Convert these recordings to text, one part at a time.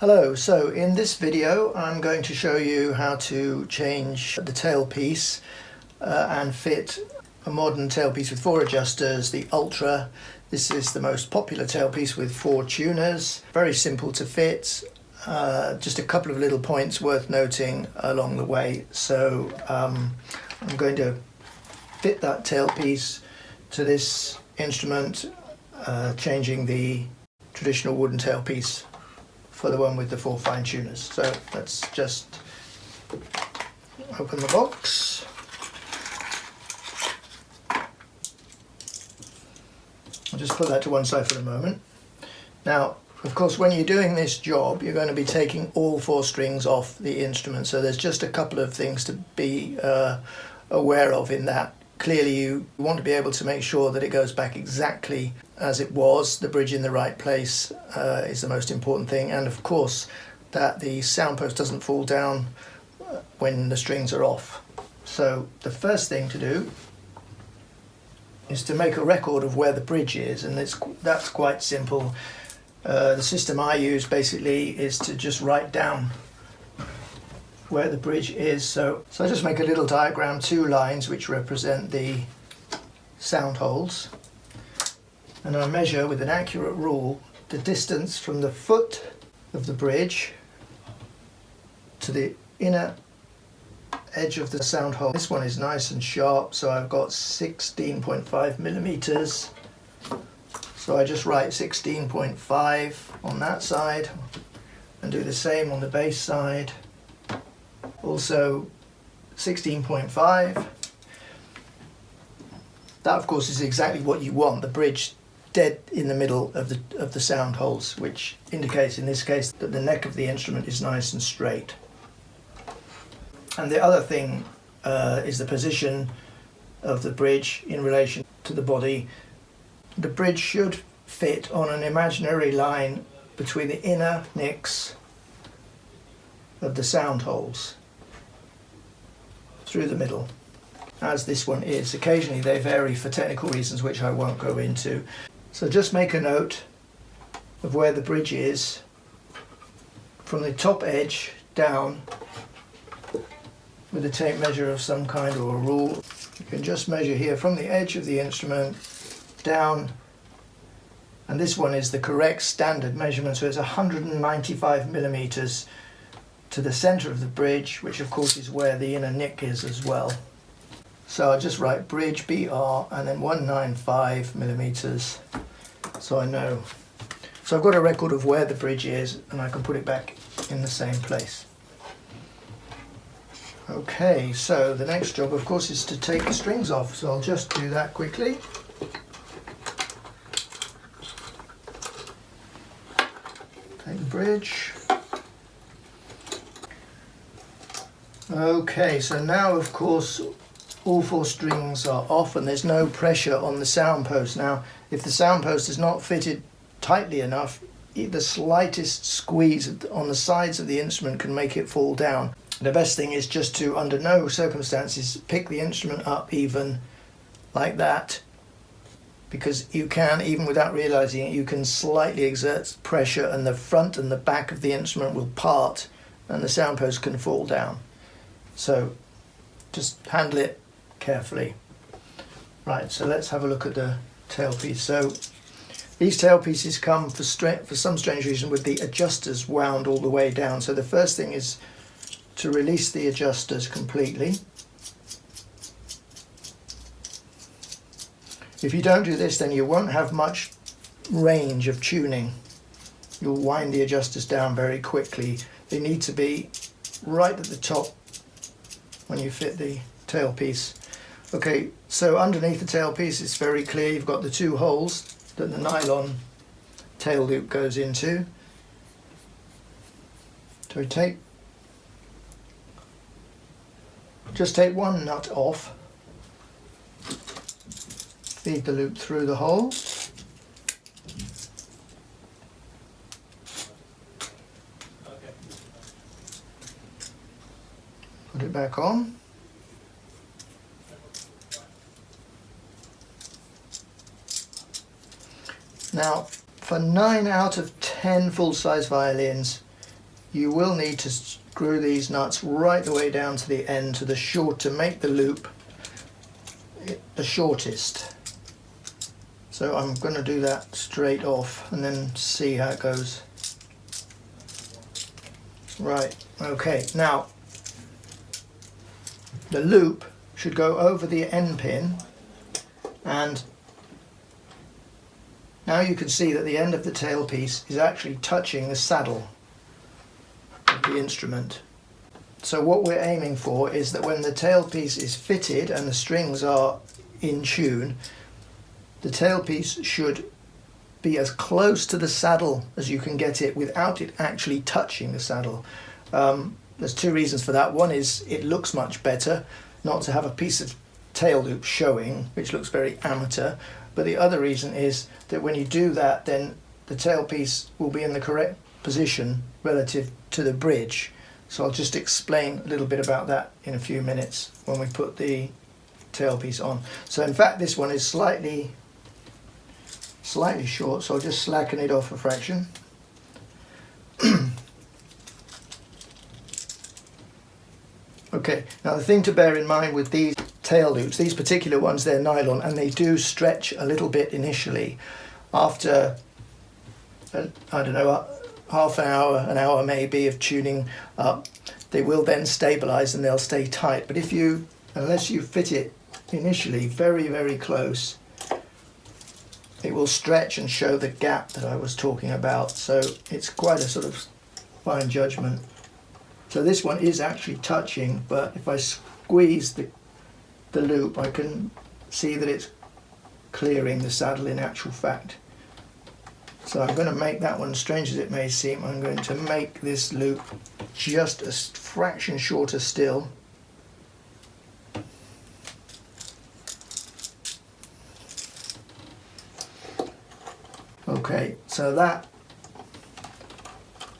Hello, so in this video I'm going to show you how to change the tailpiece and fit a modern tailpiece with 4 adjusters, the Ultra. This is the most popular tailpiece with 4 tuners. Very simple to fit, just a couple of little points worth noting along the way. So I'm going to fit that tailpiece to this instrument, changing the traditional wooden tailpiece for the one with the 4 fine tuners. So let's just open the box. I'll just put that to one side for the moment. Now, of course, when you're doing this job, you're going to be taking all 4 strings off the instrument. So there's just a couple of things to be aware of in that. Clearly, you want to be able to make sure that it goes back exactly as it was. The bridge in the right place is the most important thing, and of course that the sound post doesn't fall down when the strings are off. So the first thing to do is to make a record of where the bridge is, and that's quite simple. The system I use basically is to just write down where the bridge is. So I just make a little diagram, 2 lines which represent the sound holes, and I measure with an accurate rule the distance from the foot of the bridge to the inner edge of the sound hole. This one is nice and sharp, so I've got 16.5 millimeters. So I just write 16.5 on that side and do the same on the bass side. Also 16.5. That of course is exactly what you want, the bridge dead in the middle of the sound holes, which indicates in this case that the neck of the instrument is nice and straight. And the other thing is the position of the bridge in relation to the body. The bridge should fit on an imaginary line between the inner nicks of the sound holes through the middle, as this one is. Occasionally they vary for technical reasons which I won't go into. So just make a note of where the bridge is from the top edge down with a tape measure of some kind or a rule. You can just measure here from the edge of the instrument down, and this one is the correct standard measurement, so it's 195 millimeters to the center of the bridge, which of course is where the inner nick is as well. So I'll just write bridge BR and then 195 millimeters, so I know. So I've got a record of where the bridge is and I can put it back in the same place. Okay, so the next job of course is to take the strings off, so I'll just do that quickly. Take the bridge. Okay, so now of course all 4 strings are off and there's no pressure on the sound post. Now if the sound post is not fitted tightly enough, the slightest squeeze on the sides of the instrument can make it fall down. The best thing is just to, under no circumstances, pick the instrument up even like that, because you can, even without realizing it, you can slightly exert pressure and the front and the back of the instrument will part and the sound post can fall down. So just handle it carefully. Right, so let's have a look at the tailpiece. So these tailpieces come for some strange reason with the adjusters wound all the way down. So the first thing is to release the adjusters completely. If you don't do this, then you won't have much range of tuning. You'll wind the adjusters down very quickly. They need to be right at the top when you fit the tailpiece. Okay, so underneath the tailpiece it's very clear. You've got the 2 holes that the nylon tail loop goes into. So just take 1 nut off, feed the loop through the hole, put it back on. Now, for 9 out of 10 full-size violins, you will need to screw these nuts right the way down to the end, to make the loop the shortest. So I'm going to do that straight off and then see how it goes. Right, okay, now the loop should go over the end pin, and now you can see that the end of the tailpiece is actually touching the saddle of the instrument. So what we're aiming for is that when the tailpiece is fitted and the strings are in tune, the tailpiece should be as close to the saddle as you can get it without it actually touching the saddle. There's two reasons for that. One is it looks much better not to have a piece of tail loop showing, which looks very amateur. But the other reason is that when you do that, then the tailpiece will be in the correct position relative to the bridge. So I'll just explain a little bit about that in a few minutes when we put the tailpiece on. So in fact this one is slightly short, so I'll just slacken it off a fraction. Okay, now the thing to bear in mind with these tail loops, these particular ones, they're nylon and they do stretch a little bit initially. After, I don't know, half an hour maybe of tuning up, they will then stabilize and they'll stay tight. But unless you fit it initially very, very close, it will stretch and show the gap that I was talking about. So it's quite a sort of fine judgment. So this one is actually touching, but if I squeeze the loop, I can see that it's clearing the saddle in actual fact. So I'm going to make that one, strange as it may seem, I'm going to make this loop just a fraction shorter still. Okay, so that,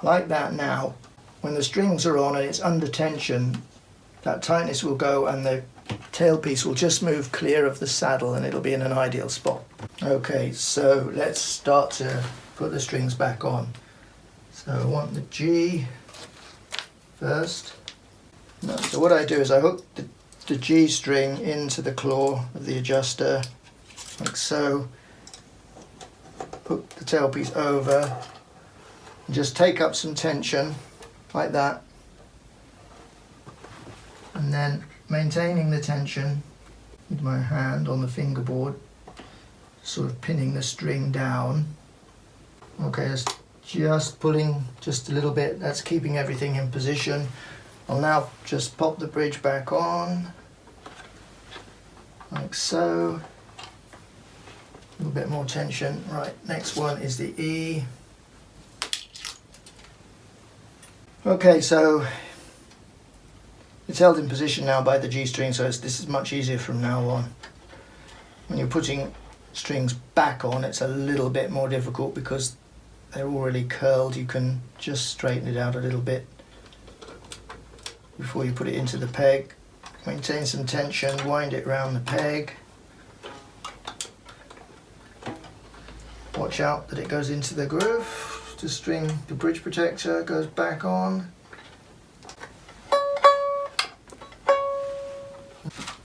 like that now, when the strings are on and it's under tension, that tightness will go and the tailpiece will just move clear of the saddle and it'll be in an ideal spot. Okay, so let's start to put the strings back on. So I want the G first. No, so what I do is I hook the G string into the claw of the adjuster, like so. Put the tailpiece over and just take up some tension like that, and then maintaining the tension with my hand on the fingerboard, sort of pinning the string down. Okay, that's just pulling just a little bit, that's keeping everything in position. I'll now just pop the bridge back on, like so. A little bit more tension. Right, next one is the E. Okay, so it's held in position now by the G string, so this is much easier from now on. When you're putting strings back on, it's a little bit more difficult because they're already curled. You can just straighten it out a little bit before you put it into the peg. Maintain some tension, wind it around the peg. Watch out that it goes into the groove. The string, the bridge protector goes back on.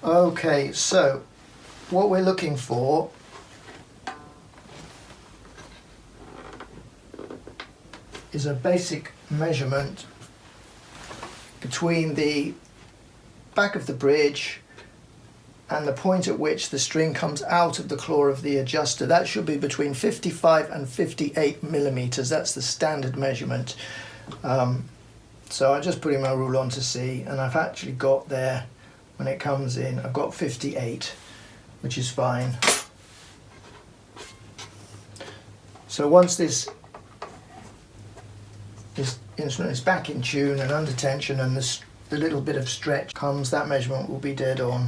Okay, so what we're looking for is a basic measurement between the back of the bridge and the point at which the string comes out of the claw of the adjuster. That should be between 55 and 58 millimeters. That's the standard measurement. So I'm just putting my rule on to see, and I've actually got there, when it comes in, I've got 58, which is fine. So once this instrument is back in tune and under tension and the little bit of stretch comes, that measurement will be dead on.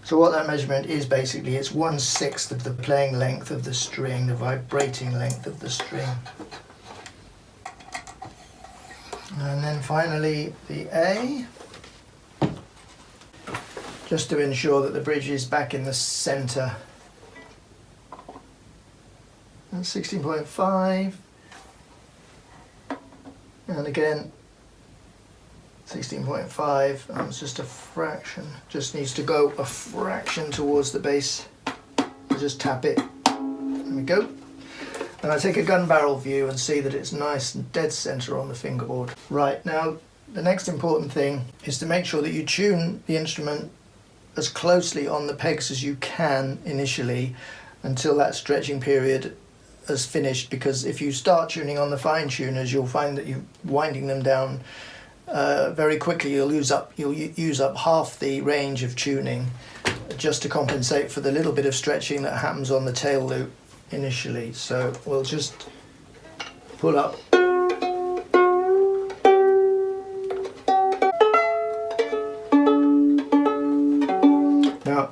So what that measurement is basically, it's 1/6 of the playing length of the string, the vibrating length of the string. And then finally the A, just to ensure that the bridge is back in the centre. 16.5, and again 16.5, and it's just a fraction, just needs to go a fraction towards the base. I'll just tap it, there we go. And I take a gun barrel view and see that it's nice and dead center on the fingerboard. Right, now the next important thing is to make sure that you tune the instrument as closely on the pegs as you can initially until that stretching period has finished, because if you start tuning on the fine tuners, you'll find that you're winding them down very quickly. You'll use up half the range of tuning just to compensate for the little bit of stretching that happens on the tail loop initially. So we'll just pull up. Now,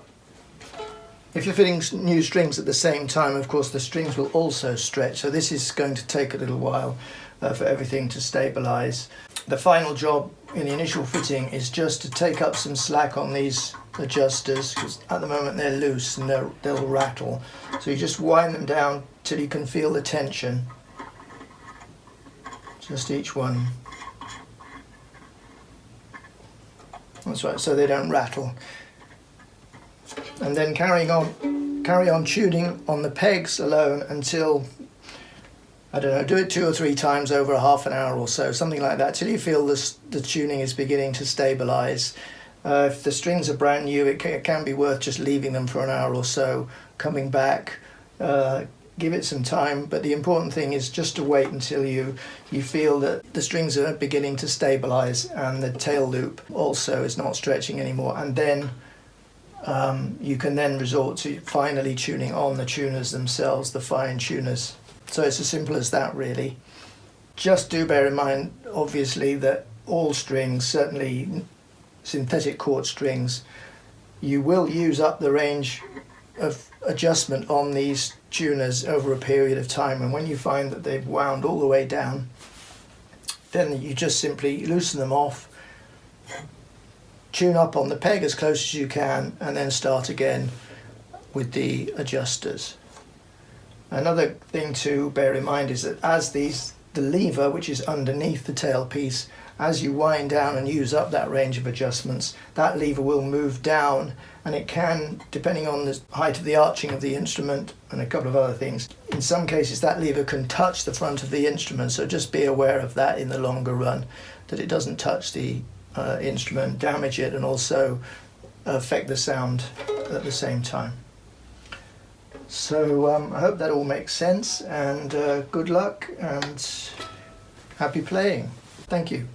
if you're fitting new strings at the same time, of course the strings will also stretch, so this is going to take a little while for everything to stabilize. The final job in the initial fitting is just to take up some slack on these adjusters, because at the moment they're loose and they'll rattle. So you just wind them down till you can feel the tension, just each one. That's right, so they don't rattle. And then carry on tuning on the pegs alone until, I don't know, do it 2 or 3 times over a half an hour or so, something like that, till you feel the tuning is beginning to stabilize. If the strings are brand new, it can be worth just leaving them for an hour or so, coming back, give it some time, but the important thing is just to wait until you feel that the strings are beginning to stabilize and the tail loop also is not stretching anymore, and then you can then resort to finally tuning on the tuners themselves, the fine tuners. So it's as simple as that, really. Just do bear in mind, obviously, that all strings, certainly synthetic chord strings, you will use up the range of adjustment on these tuners over a period of time, and when you find that they've wound all the way down, then you just simply loosen them off, tune up on the peg as close as you can, and then start again with the adjusters. Another thing to bear in mind is that as the lever, which is underneath the tailpiece, as you wind down and use up that range of adjustments, that lever will move down, and it can, depending on the height of the arching of the instrument and a couple of other things, in some cases that lever can touch the front of the instrument, so just be aware of that in the longer run, that it doesn't touch the instrument, damage it, and also affect the sound at the same time. So I hope that all makes sense, and good luck and happy playing. Thank you.